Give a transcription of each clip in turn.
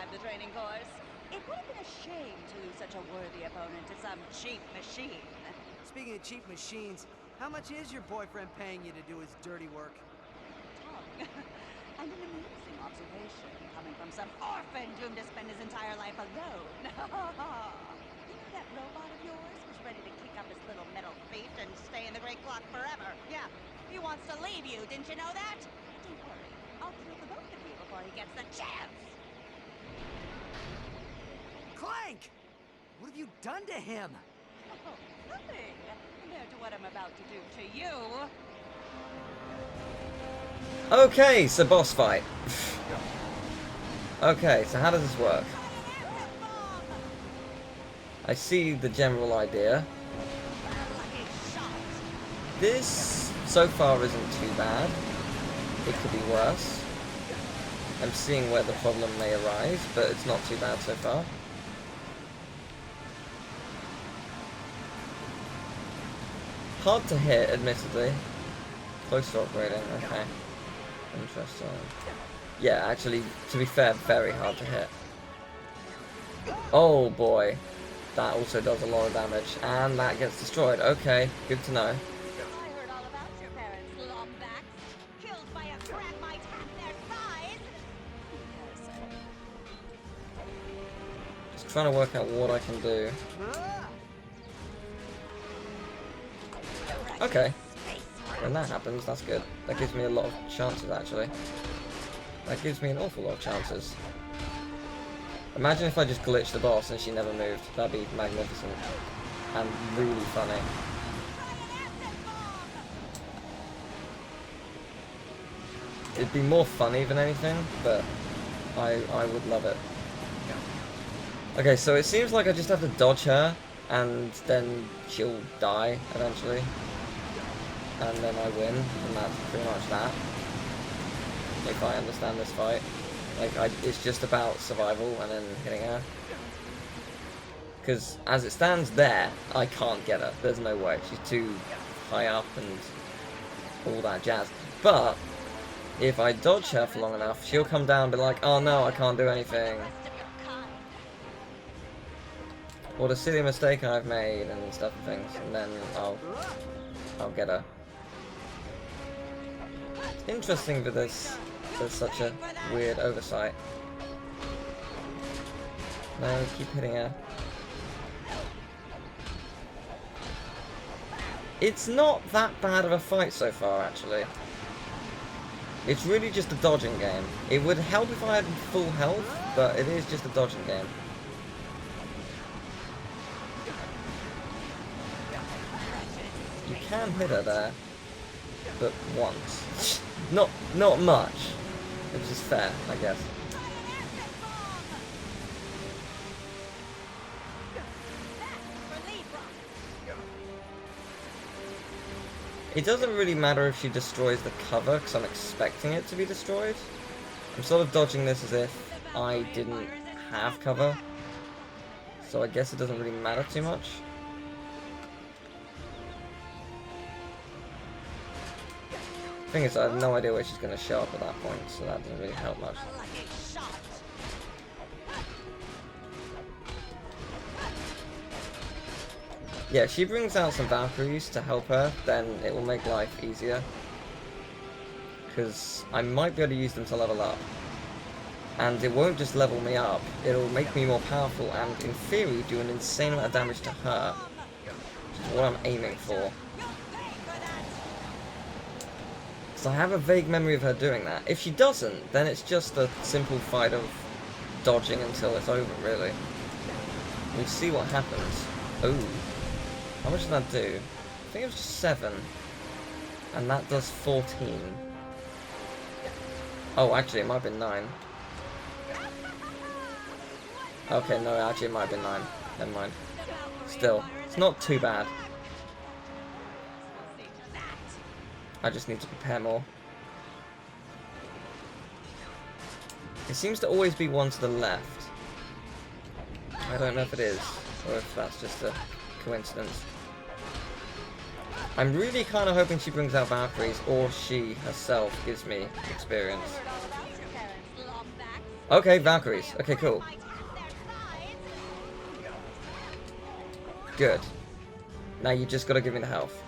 survive the training course. It would have been a shame to lose such a worthy opponent to some cheap machine. Speaking of cheap machines, how much is your boyfriend paying you to do his dirty work? Tongue. And an amusing observation coming from some orphan doomed to spend his entire life alone. You know that robot of yours was ready to kick up his little metal feet and stay in the Great Clock forever. Yeah, he wants to leave you, didn't you know that? Don't worry, I'll kill the both of you before he gets the chance. Clank! What have you done to him? Oh, nothing compared to what I'm about to do to you. Okay, so boss fight. Okay, so how does this work? I see the general idea. This, so far, isn't too bad. It could be worse. I'm seeing where the problem may arise, but it's not too bad so far. Hard to hit, admittedly. Close to upgrading, okay. Interesting. Yeah, actually, to be fair, very hard to hit. Oh boy. That also does a lot of damage. And that gets destroyed. Okay, good to know. I heard all about your parents, Lombacks. Killed by a grandmite half their size. Just trying to work out what I can do. Okay. When that happens, that's good. That gives me a lot of chances, actually. That gives me an awful lot of chances. Imagine if I just glitched the boss and she never moved. That'd be magnificent. And really funny. It'd be more funny than anything, but I would love it. Okay, so it seems like I just have to dodge her, and then she'll die eventually. And then I win, and that's pretty much that. If I understand this fight. Like, it's just about survival and then hitting her. Because as it stands there, I can't get her. There's no way. She's too high up and all that jazz. But if I dodge her for long enough, she'll come down and be like, oh no, I can't do anything. What a silly mistake I've made and stuff and things. And then I'll get her. It's interesting that there's such a weird oversight. No, keep hitting her. It's not that bad of a fight so far, actually. It's really just a dodging game. It would help if I had full health, but it is just a dodging game. You can hit her there, but once. Not much. Which is fair, I guess. It doesn't really matter if she destroys the cover, because I'm expecting it to be destroyed. I'm sort of dodging this as if I didn't have cover. So I guess it doesn't really matter too much. Thing is, I have no idea where she's going to show up at that point, so that doesn't really help much. Yeah, if she brings out some Valkyries to help her, then it will make life easier. Because I might be able to use them to level up. And it won't just level me up, it'll make me more powerful and, in theory, do an insane amount of damage to her. Which is what I'm aiming for. So I have a vague memory of her doing that. If she doesn't, then it's just a simple fight of dodging until it's over, really. We'll see what happens. Ooh. How much did that do? I think it was just 7. And that does 14. Oh, actually, it might have been 9. Okay, no, actually, it might have been 9. Never mind. Still, it's not too bad. I just need to prepare more. It seems to always be one to the left. I don't know if it is, or if that's just a coincidence. I'm really kind of hoping she brings out Valkyries, or she herself gives me experience. Okay, Valkyries. Okay, cool. Good. Now you just gotta give me the health.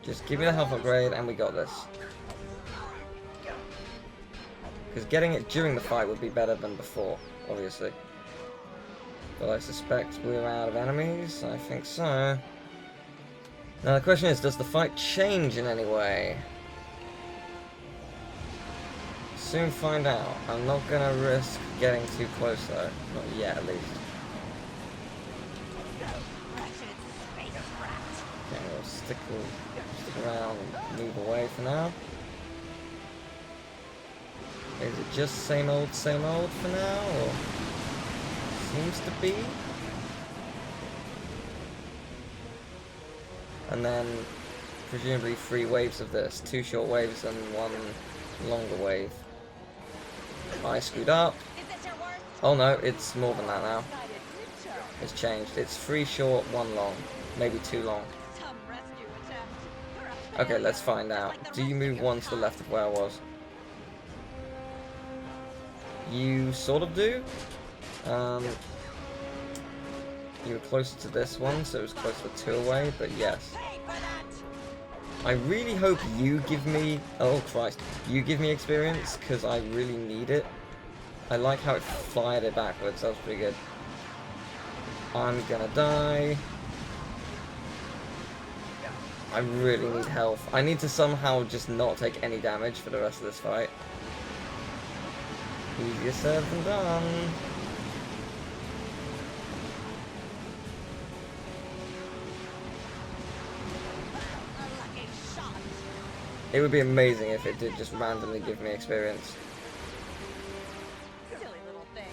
Just give me the health upgrade and we got this. Because getting it during the fight would be better than before, obviously. But I suspect we're out of enemies. I think so. Now the question is, does the fight change in any way? Soon find out. I'm not gonna risk getting too close though. Not yet, at least. Okay, we'll stick around and move away for now. Is it just same old for now, or seems to be? And then presumably 3 waves of this, 2 short waves and 1 longer wave. I screwed up. Oh no, it's more than that now. It's changed. It's 3 short, 1 long. Maybe 2 long. Okay, let's find out. Do you move 1 to the left of where I was? You sort of do. You were closer to this one, so it was closer to 2 away, but yes. I really hope you give me... Oh, Christ. You give me experience, because I really need it. I like how it fired it backwards. That was pretty good. I'm gonna die. I really need health. I need to somehow just not take any damage for the rest of this fight. Easier said than done. It would be amazing if it did just randomly give me experience. Silly little thing.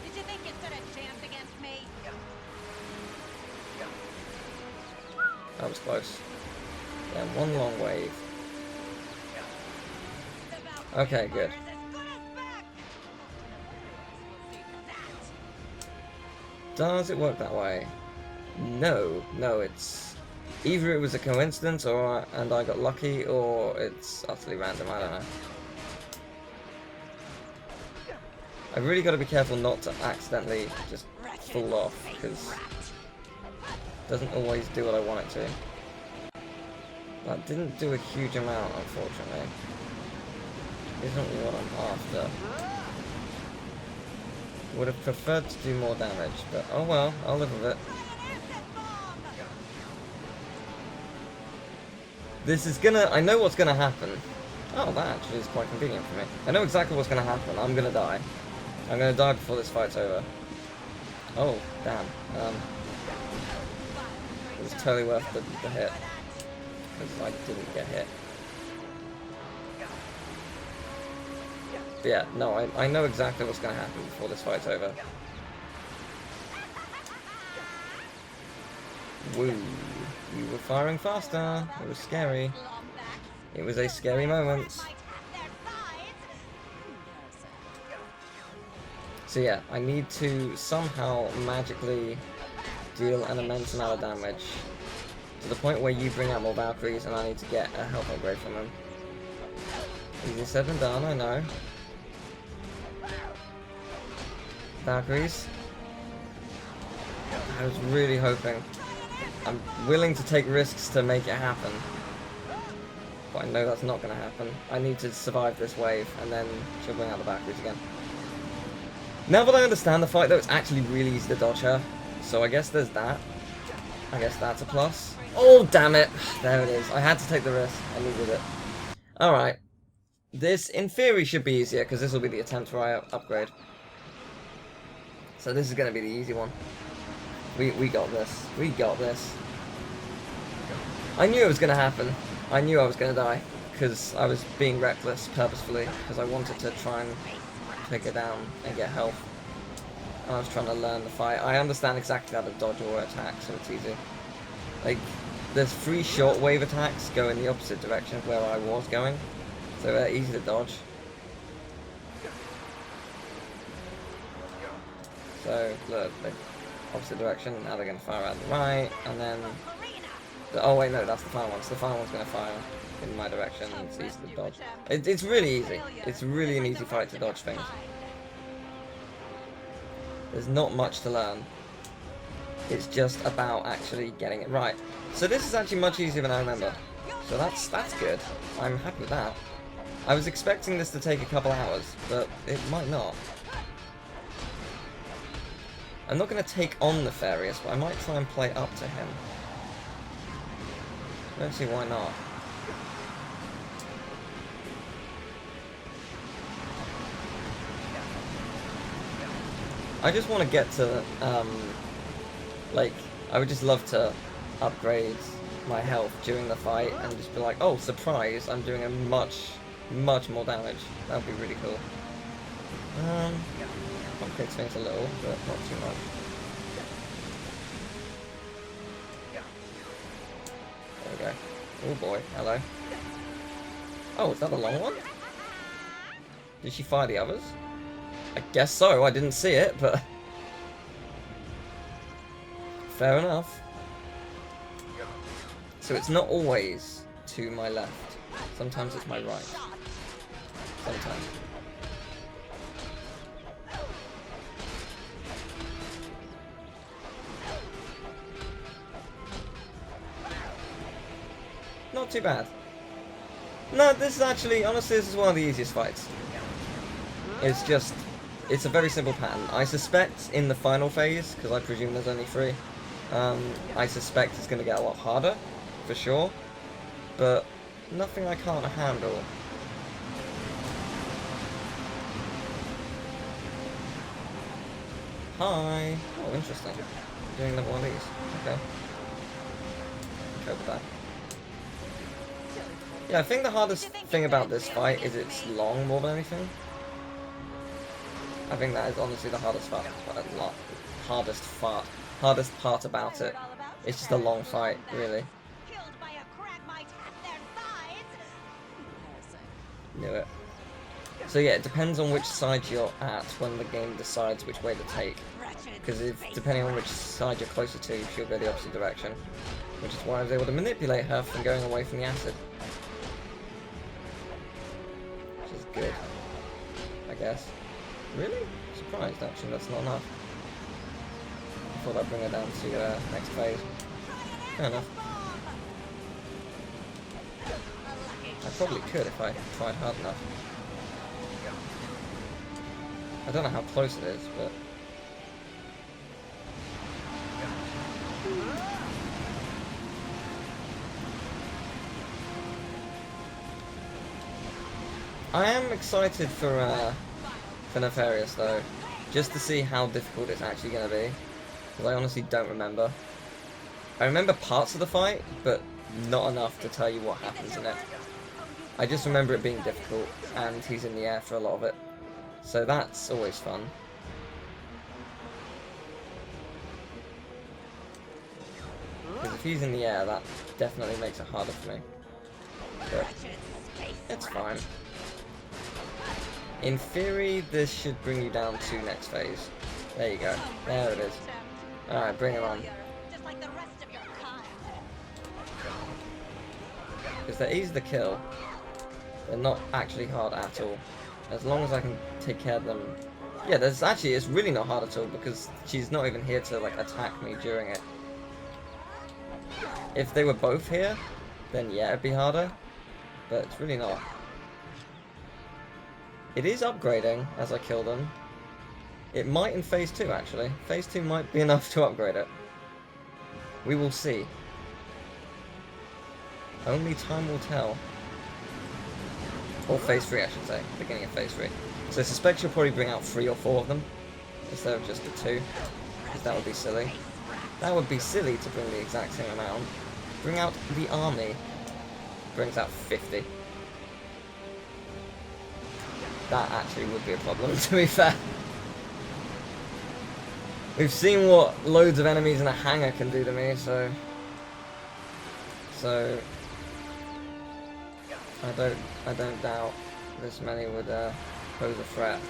Did you think you stood a chance against me? That was close. Yeah, 1 long wave. Okay, good. Does it work that way? No, it's either it was a coincidence and I got lucky, or it's utterly random. I don't know. I really got to be careful not to accidentally just fall off, because it doesn't always do what I want it to. That didn't do a huge amount, unfortunately. Isn't what I'm after. Would have preferred to do more damage, but oh well, I'll live with it. This is gonna... I know what's gonna happen. Oh, that actually is quite convenient for me. I know exactly what's gonna happen. I'm gonna die. I'm gonna die before this fight's over. Oh, damn. It was totally worth the hit. Because I didn't get hit. But yeah, no, I know exactly what's gonna happen before this fight's over. Woo. You were firing faster. It was scary. It was a scary moment. So yeah, I need to somehow magically deal an immense amount of damage to the point where you bring out more Valkyries and I need to get a health upgrade from them. Easier said than done, I know. Valkyries. I was really hoping. I'm willing to take risks to make it happen. But I know that's not going to happen. I need to survive this wave, and then she'll bring out the Valkyries again. Now that I understand the fight, though, it's actually really easy to dodge her. So I guess there's that. I guess that's a plus. Oh, damn it! There it is. I had to take the risk. I needed it. Alright. This, in theory, should be easier, because this will be the attempt where I upgrade. So this is going to be the easy one. We got this. We got this. I knew it was going to happen. I knew I was going to die. Because I was being reckless purposefully. Because I wanted to try and take her down and get health. And I was trying to learn the fight. I understand exactly how to dodge or attack, so it's easy. Like, there's 3 short wave attacks go in the opposite direction of where I was going. So they're easy to dodge. So, look, the opposite direction, now they're going to fire out the right, and then... Oh wait, no, that's the final one, so the final one's going to fire in my direction, and it's easy to dodge. It's really easy. It's really an easy fight to dodge things. There's not much to learn. It's just about actually getting it right. So this is actually much easier than I remember. So that's good. I'm happy with that. I was expecting this to take a couple hours, but it might not. I'm not going to take on Nefarious, but I might try and play up to him. I don't see why not. I just want to get to, like, I would just love to upgrade my health during the fight and just be like, oh, surprise, I'm doing a much more damage. That would be really cool. Complicates things a little, but not too much. There we go. Oh boy, hello. Oh, is that the long one? Did she fire the others? I guess so, I didn't see it, but... Fair enough. So it's not always to my left. Sometimes it's my right. Sometimes. Not too bad. No, this is actually, honestly, this is one of the easiest fights. It's just, it's a very simple pattern. I suspect in the final phase, because I presume there's only 3, I suspect it's going to get a lot harder, for sure, but nothing I can't handle. Hi! Oh, interesting. Doing level 1 of these. Okay. Cope with that. Yeah, I think the hardest thing about this fight is it's long more than anything. I think that is honestly the hardest part about it. It's just a long fight, really. Knew it. So yeah, it depends on which side you're at when the game decides which way to take. Because depending on which side you're closer to, she'll go the opposite direction. Which is why I was able to manipulate her from going away from the acid. Which is good, I guess. Really? Surprised, actually, that's not enough. I thought I'd bring her down to next phase. Fair enough. I probably could if I tried hard enough. I don't know how close it is, but... I am excited for Nefarious though, just to see how difficult it's actually going to be, because I honestly don't remember. I remember parts of the fight, but not enough to tell you what happens in it. I just remember it being difficult, and he's in the air for a lot of it, so that's always fun. Because if he's in the air, that definitely makes it harder for me. But it's fine. In theory, this should bring you down to next phase. There you go. There it is. Alright, bring it on. Because they're easy to kill. They're not actually hard at all. As long as I can take care of them. Yeah, it's really not hard at all because she's not even here to like attack me during it. If they were both here, then yeah, it'd be harder. But it's really not. It is upgrading as I kill them. It might in phase 2 actually. Phase 2 might be enough to upgrade it. We will see. Only time will tell. Or phase 3 I should say. Beginning of phase 3. So I suspect she'll probably bring out 3 or 4 of them. Instead of just the 2. Because that would be silly. That would be silly to bring the exact same amount. Bring out the army. Brings out 50. That actually would be a problem, to be fair. We've seen what loads of enemies in a hangar can do to me, so I don't doubt this many would pose a threat.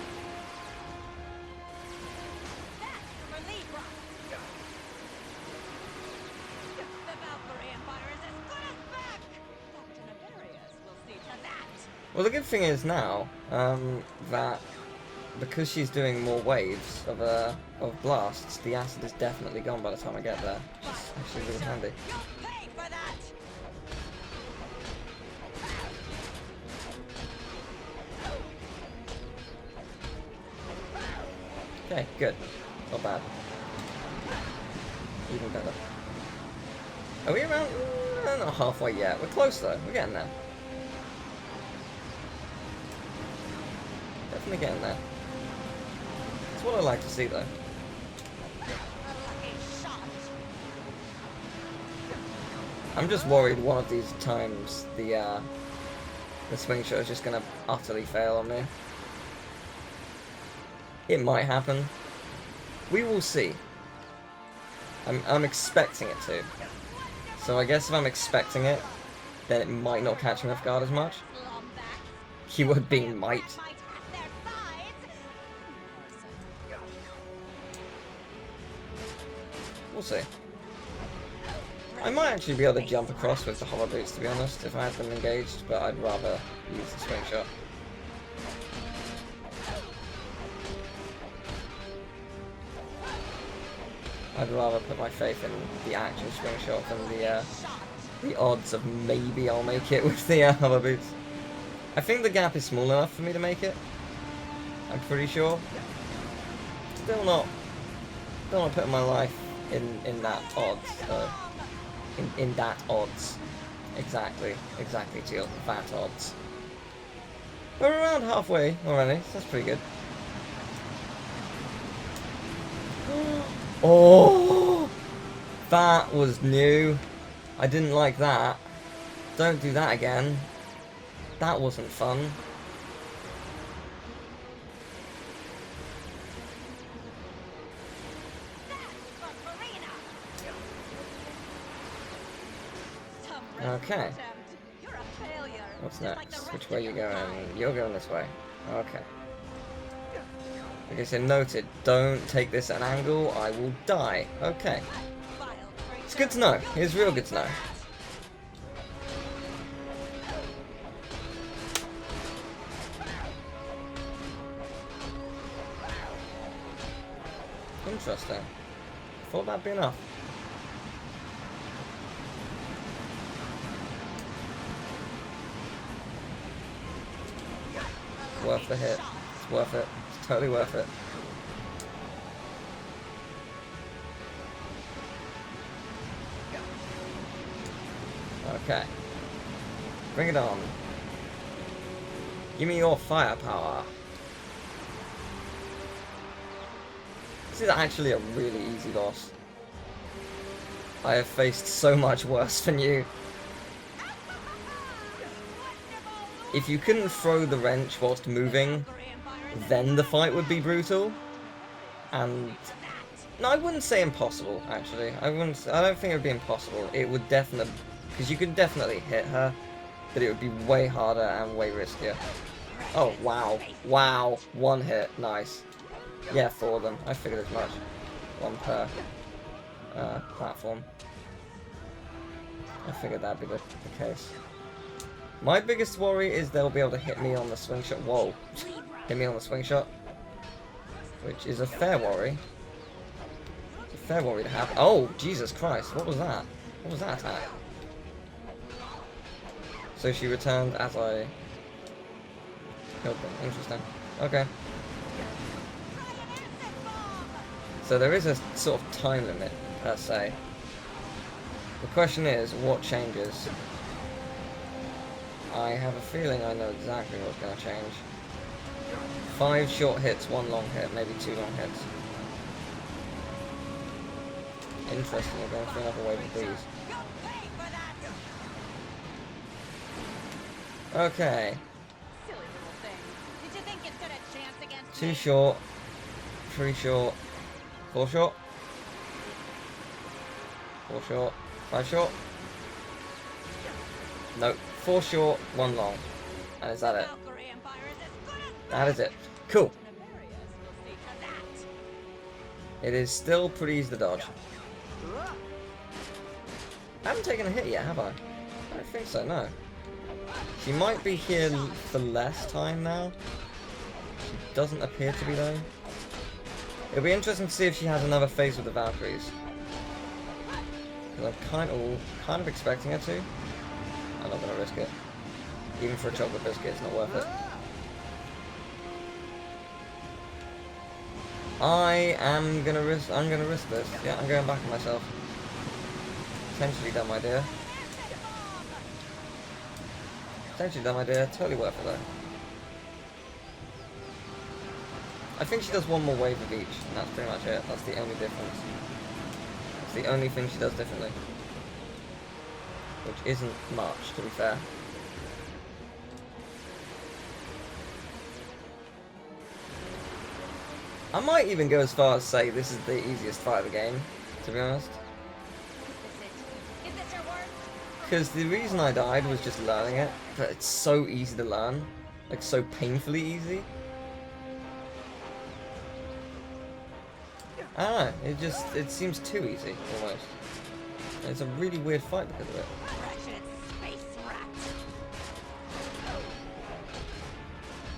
Well, the good thing is now that because she's doing more waves of blasts, the acid is definitely gone by the time I get there, which is actually really handy. You'll pay for that! Okay, good. Not bad. Even better. Are we around? Not halfway yet. We're close though. We're getting there. Definitely getting there. That's what I like to see though. I'm just worried one of these times the swing shot is just gonna utterly fail on me. It might happen. We will see. I'm expecting it to. So I guess if I'm expecting it, then it might not catch me off guard as much. Keyword being might. We'll see. I might actually be able to jump across with the hover boots, to be honest, if I had them engaged, but I'd rather use the swing shot. I'd rather put my faith in the actual swing shot than the odds of maybe I'll make it with the hover boots. I think the gap is small enough for me to make it. I'm pretty sure. Still not putting my life in that odds though. In that odds. Exactly to that odds. We're around halfway already, so that's pretty good. Oh, that was new. I didn't like that. Don't do that again. That wasn't fun. Okay. What's next? Which way are you going? You're going this way. Okay. Okay, so noted. Don't take this at an angle. I will die. Okay. It's good to know. It's real good to know. Interesting. Thought that'd be enough. Worth the hit. It's worth it. It's totally worth it. Okay. Bring it on. Give me your firepower. This is actually a really easy boss. I have faced so much worse than you. If you couldn't throw the wrench whilst moving, then the fight would be brutal. And no, I wouldn't say impossible. Actually, I don't think it would be impossible. It would definitely, because you could definitely hit her, but it would be way harder and way riskier. Oh wow, wow, one hit, nice. Yeah, 4 of them. I figured as much. 1 per platform. I figured that'd be the case. My biggest worry is they'll be able to hit me on the swing shot. Whoa. Hit me on the swing shot. Which is a fair worry. It's a fair worry to have. Oh, Jesus Christ. What was that? What was that attack? So she returned as I killed them. Interesting. Okay. So there is a sort of time limit, per se. The question is, what changes? I have a feeling I know exactly what's going to change. 5 short hits, 1 long hit, maybe 2 long hits. Interesting, we're going for another wave of these. Okay. 2 short, 3 short, 4 short, 4 short, 5 short. Nope. 4 short, 1 long. And is that it? That is it. Cool. It is still pretty easy to dodge. I haven't taken a hit yet, have I? I don't think so, no. She might be here for less time now. She doesn't appear to be though. It'll be interesting to see if she has another phase with the Valkyries. Because I'm kind of expecting her to. I'm not gonna risk it. Even for a chocolate biscuit, it's not worth it. I'm gonna risk this. Yeah, I'm going back on myself. Potentially dumb idea. Potentially dumb idea. Totally worth it though. I think she does one more wave of each, and that's pretty much it. That's the only difference. That's the only thing she does differently. Which isn't much, to be fair. I might even go as far as say this is the easiest fight of the game, to be honest. Because the reason I died was just learning it, but it's so easy to learn. Like, so painfully easy. I don't know, it seems too easy, almost. And it's a really weird fight because of it.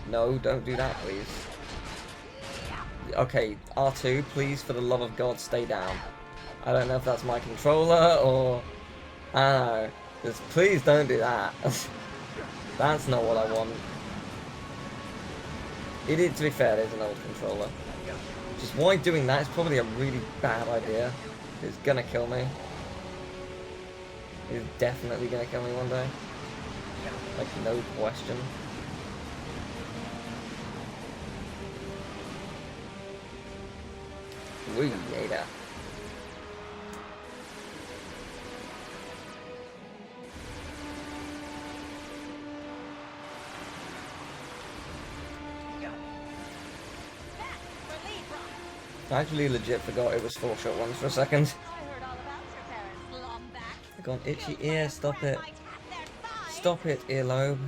No, don't do that, please. Okay, R2, please, for the love of God, stay down. I don't know if that's my controller, or... I don't know. Just please don't do that. That's not what I want. To be fair, it is an old controller. Just why doing that is probably a really bad idea. It's gonna kill me. It's definitely gonna kill me one day. Like, no question. Woo, yeah. I actually legit forgot it was 4 shot ones for a second. I got an itchy ear, stop it. Stop it, earlobe.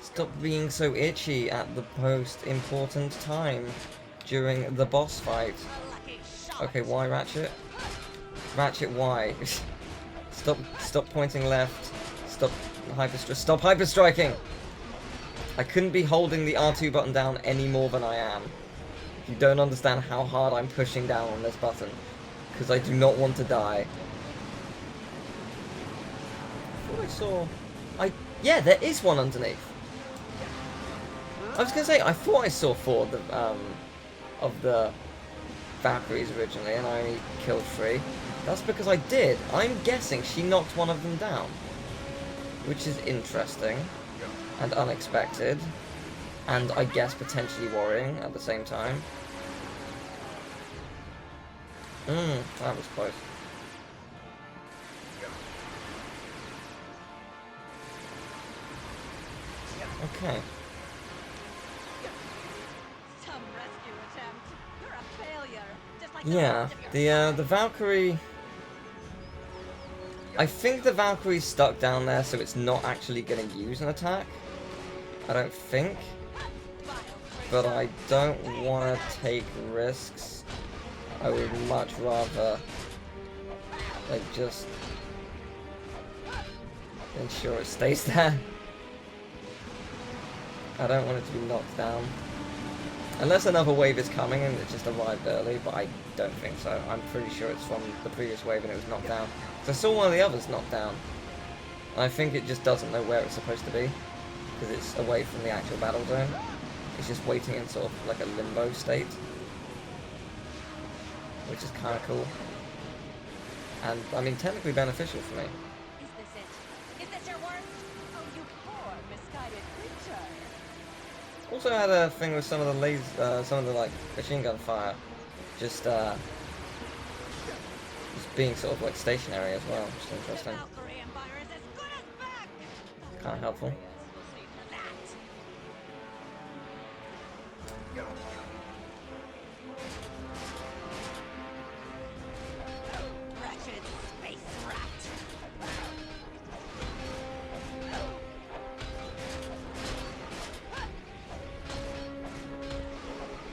Stop being so itchy at the most important time during the boss fight. Okay, why Ratchet? Ratchet, why? Stop pointing left. Stop hyper striking! I couldn't be holding the R2 button down any more than I am. You don't understand how hard I'm pushing down on this button, because I do not want to die. I thought I saw... Yeah, there is one underneath. I was going to say, I thought I saw 4 of the Valkyries originally, and I only killed 3. That's because I did. I'm guessing she knocked one of them down. Which is interesting, and unexpected. And I guess potentially worrying at the same time. That was close. Okay. Some rescue attempt. You're a failure. Just like Yeah, the Valkyrie... I think the Valkyrie's stuck down there, so it's not actually going to use an attack. I don't think. But I don't want to take risks. I would much rather, like, just ensure it stays there. I don't want it to be knocked down. Unless another wave is coming and it just arrived early, but I don't think so. I'm pretty sure it's from the previous wave and it was knocked down. So I saw one of the others knocked down. And I think it just doesn't know where it's supposed to be, because it's away from the actual battle zone. It's just waiting in sort of like a limbo state, which is kind of cool. And, I mean, technically beneficial for me. Is this it? Is this your worst? Oh, you poor, misguided creature. Also had a thing with some of the like machine gun fire, just being sort of like stationary as well, which is interesting. Kind of helpful.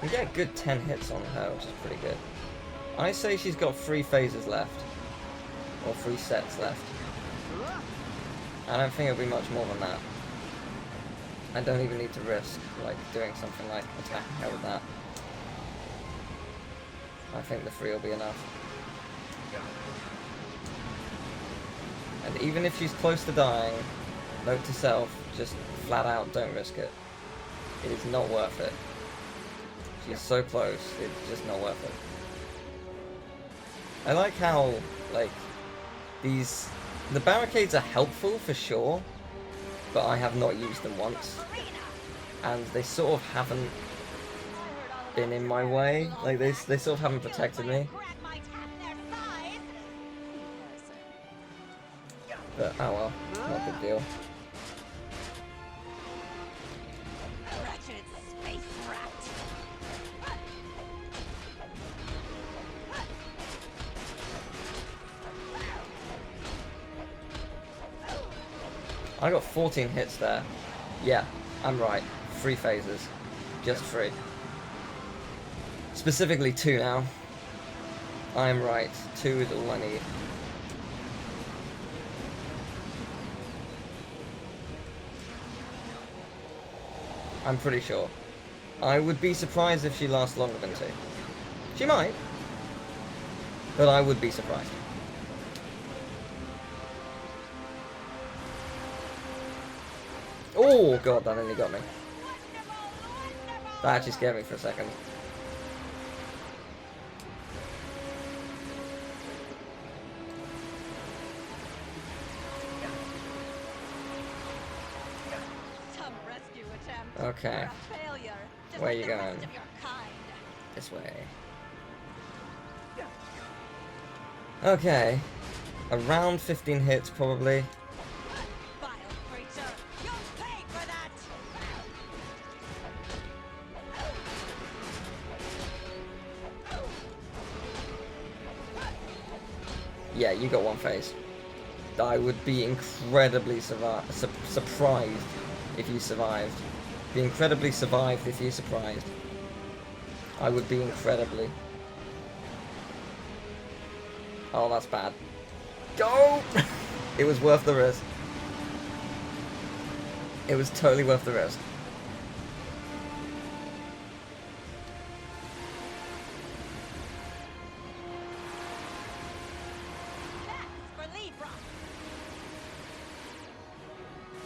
We get a good 10 hits on her, which is pretty good. I say she's got 3 phases left. Or 3 sets left. I don't think it'll be much more than that. I don't even need to risk like doing something like attacking her with that. I think the 3 will be enough. And even if she's close to dying, note to self, just flat out don't risk it. It is not worth it. She's so close, it's just not worth it. I like how, like, the barricades are helpful for sure, but I have not used them once. And they sort of haven't been in my way. Like, they sort of haven't protected me. But, oh well, not a big deal. Ratchet space rat. I got 14 hits there. Yeah, I'm right. 3 phases. Just 3. Specifically 2 now. I am right. 2 is all I need. I'm pretty sure. I would be surprised if she lasts longer than 2. She might. But I would be surprised. Oh god, that nearly got me. That actually scared me for a second. Okay. Where are you going? This way. Okay. Around 15 hits, probably. Yeah, you got 1 phase. I would be incredibly surprised if you survived. Be incredibly survived if you surprised. I would be incredibly. Oh, that's bad. Go! It was worth the risk. It was totally worth the risk.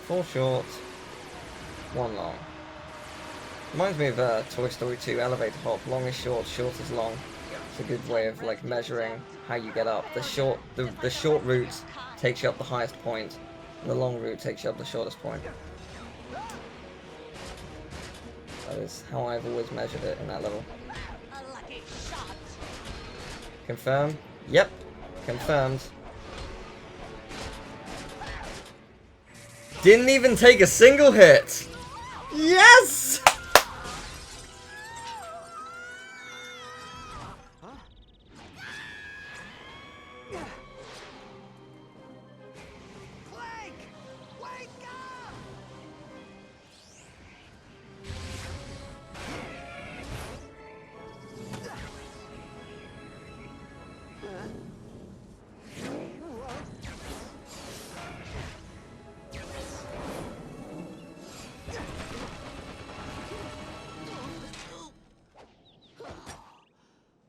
Four short, 1 long. Reminds me of Toy Story 2 elevator hop. Long is short, short is long. It's a good way of like measuring how you get up. The short route takes you up the highest point, and the long route takes you up the shortest point. That is how I've always measured it in that level. Confirm? Yep, confirmed. Didn't even take a single hit! Yes! Clank! Wake up!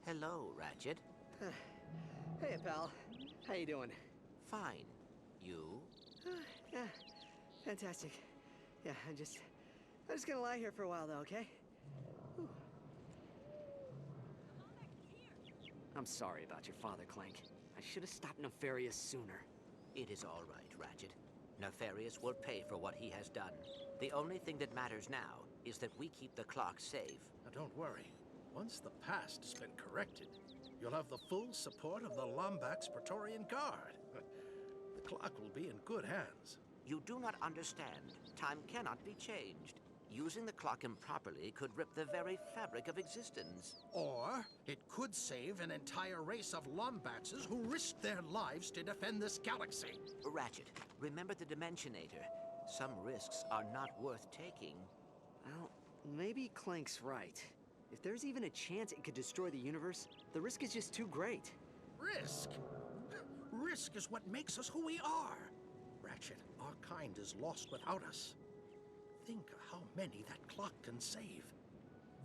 Hello, Ratchet. Hey, pal. How you doing? Fine. You? Yeah, fantastic. Yeah, I'm just gonna lie here for a while, though, okay? Whew. I'm sorry about your father, Clank. I should have stopped Nefarious sooner. It is all right, Ratchet. Nefarious will pay for what he has done. The only thing that matters now is that we keep the clock safe. Now, don't worry. Once the past has been corrected, you'll have the full support of the Lombax Praetorian Guard. The clock will be in good hands. You do not understand. Time cannot be changed. Using the clock improperly could rip the very fabric of existence. Or it could save an entire race of Lombaxes who risked their lives to defend this galaxy. Ratchet, remember the Dimensionator. Some risks are not worth taking. Well, maybe Clank's right. If there's even a chance it could destroy the universe, the risk is just too great. Risk? Risk is what makes us who we are. Ratchet, our kind is lost without us. Think of how many that clock can save.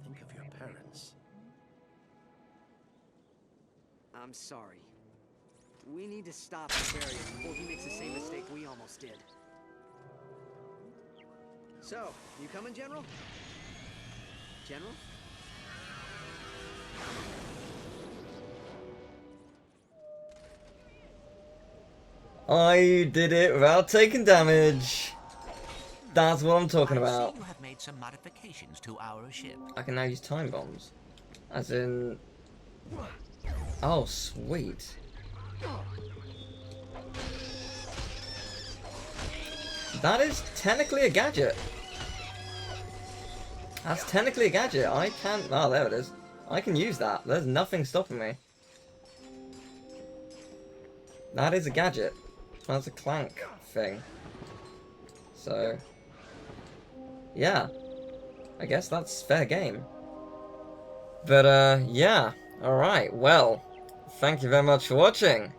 Think of your parents. I'm sorry. We need to stop Nefarious before he makes the same mistake we almost did. So, you coming, General? General? I did it without taking damage. That's what I'm talking I see about. you have made some modifications to our ship. I can now use time bombs. As in... Oh, sweet. That is technically a gadget. That's technically a gadget. I can't... Oh, there it is. I can use that. There's nothing stopping me. That is a gadget. That's a Clank thing. So... yeah. I guess that's fair game. But, yeah. Alright, well. Thank you very much for watching.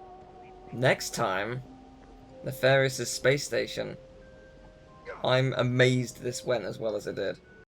Next time, Nefarious' space station. I'm amazed this went as well as it did.